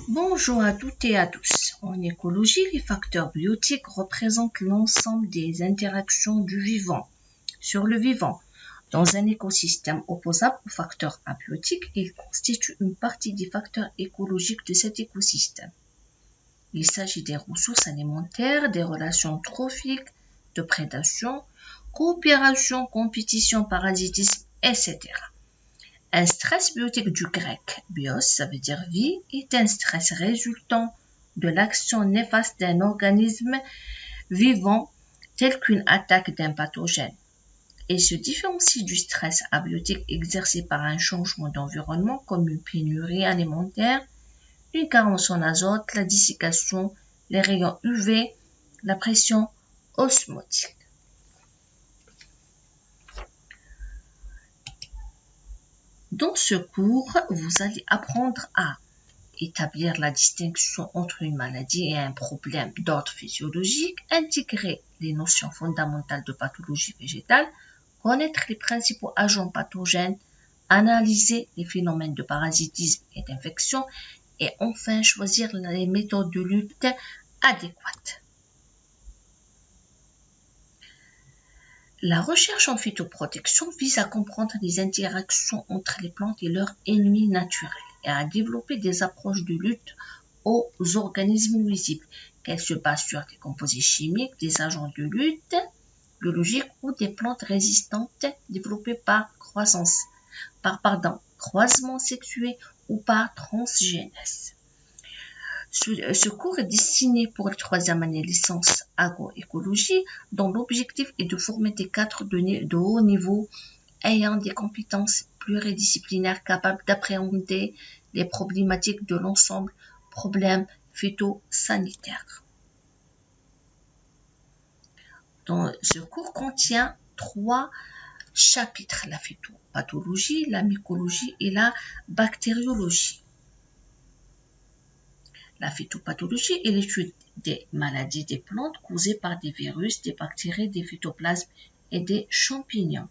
Bonjour à toutes et à tous. En écologie, les facteurs biotiques représentent l'ensemble des interactions du vivant sur le vivant. Dans un écosystème opposable aux facteurs abiotiques, ils constituent une partie des facteurs écologiques de cet écosystème. Il s'agit des ressources alimentaires, des relations trophiques, de prédation, coopération, compétition, parasitisme, etc. Un stress biotique du grec bios, ça veut dire vie, est un stress résultant de l'action néfaste d'un organisme vivant tel qu'une attaque d'un pathogène et se différencie du stress abiotique exercé par un changement d'environnement comme une pénurie alimentaire, une carence en azote, la dessiccation, les rayons UV, la pression osmotique. Dans ce cours, vous allez apprendre à établir la distinction entre une maladie et un problème d'ordre physiologique, intégrer les notions fondamentales de pathologie végétale, connaître les principaux agents pathogènes, analyser les phénomènes de parasitisme et d'infection, et enfin choisir les méthodes de lutte adéquates. La recherche en phytoprotection vise à comprendre les interactions entre les plantes et leurs ennemis naturels et à développer des approches de lutte aux organismes nuisibles, qu'elles se basent sur des composés chimiques, des agents de lutte biologiques ou des plantes résistantes développées par croisement sexué ou par transgénèse. Ce cours est destiné pour la troisième année licence agroécologie, dont l'objectif est de former des cadres de haut niveau ayant des compétences pluridisciplinaires capables d'appréhender les problématiques de l'ensemble problèmes phytosanitaires. Donc, ce cours contient 3 chapitres, la phytopathologie, la mycologie et la bactériologie. La phytopathologie est l'étude des maladies des plantes causées par des virus, des bactéries, des phytoplasmes et des champignons.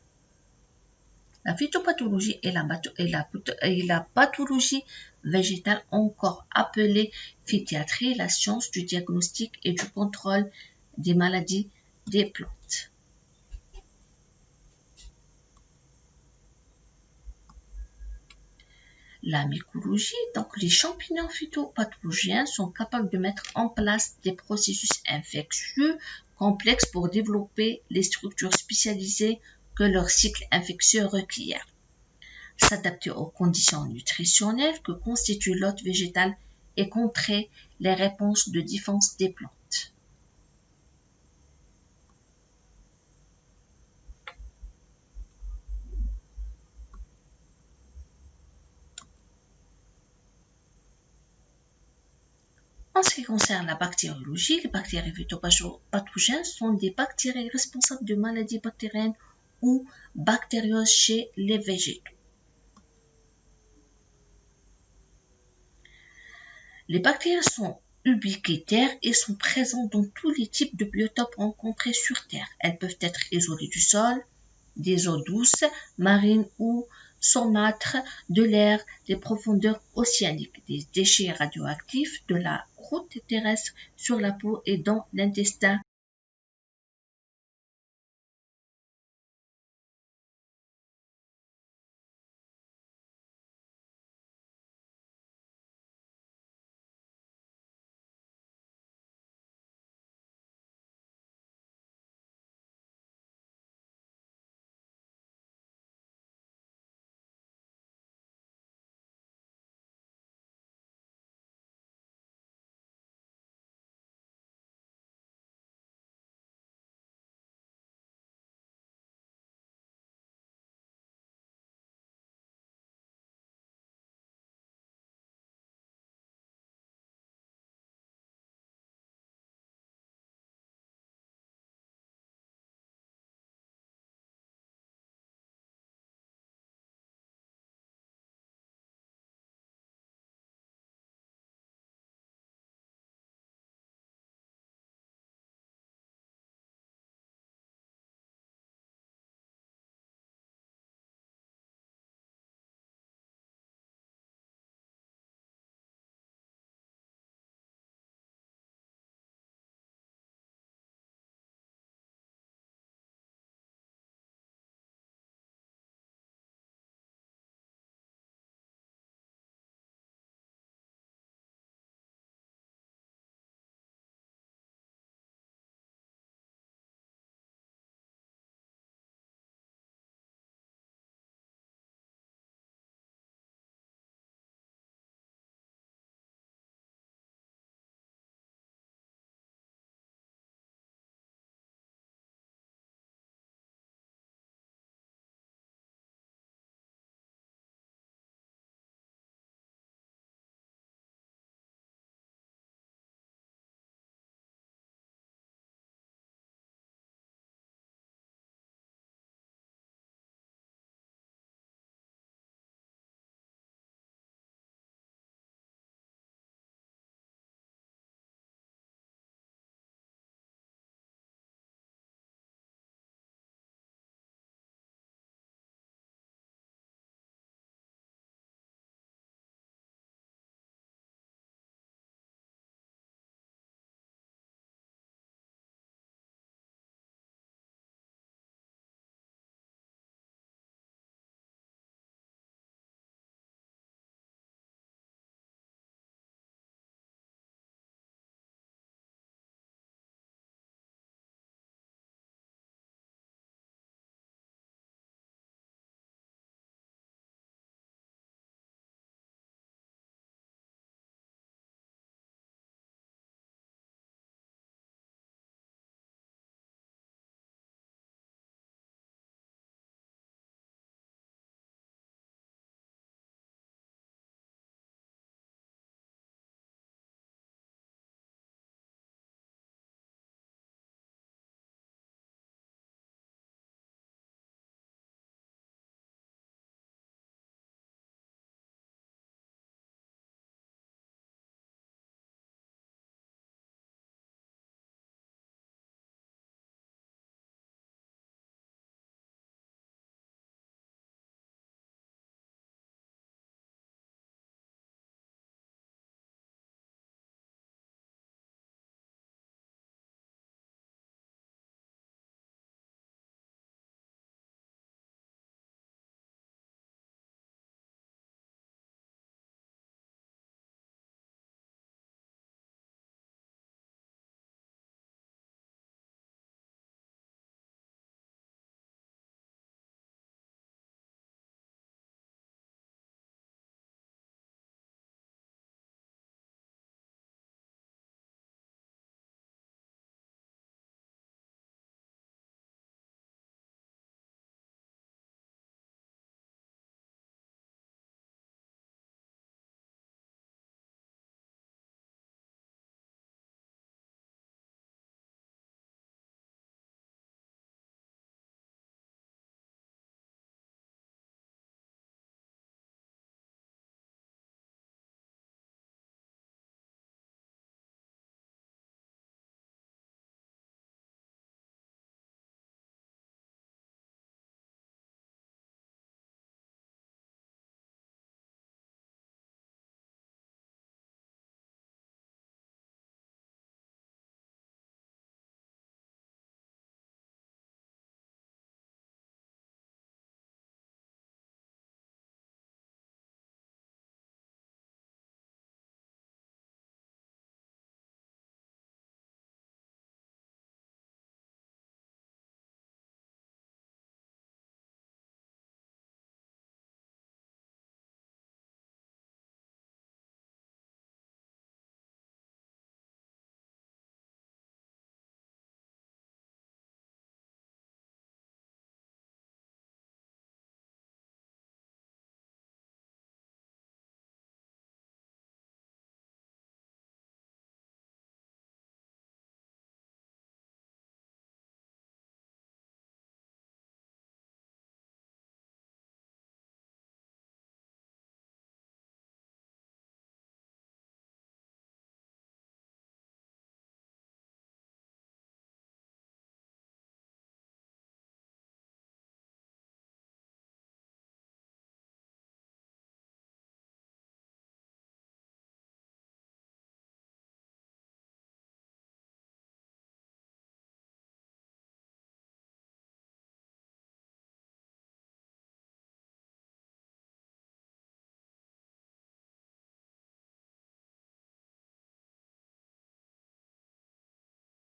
La phytopathologie et la pathologie végétale, encore appelée phytiatrie, la science du diagnostic et du contrôle des maladies des plantes. La mycologie, donc les champignons phytopathogènes sont capables de mettre en place des processus infectieux complexes pour développer les structures spécialisées que leur cycle infectieux requiert. S'adapter aux conditions nutritionnelles que constitue l'hôte végétal et contrer les réponses de défense des plantes. En ce qui concerne la bactériologie, les bactéries phytopathogènes sont des bactéries responsables de maladies bactériennes ou bactérioses chez les végétaux. Les bactéries sont ubiquitaires et sont présentes dans tous les types de biotopes rencontrés sur Terre. Elles peuvent être isolées du sol, des eaux douces, marines ou saumâtres, de l'air, des profondeurs océaniques, des déchets radioactifs, de la croûte terrestre, sur la peau et dans l'intestin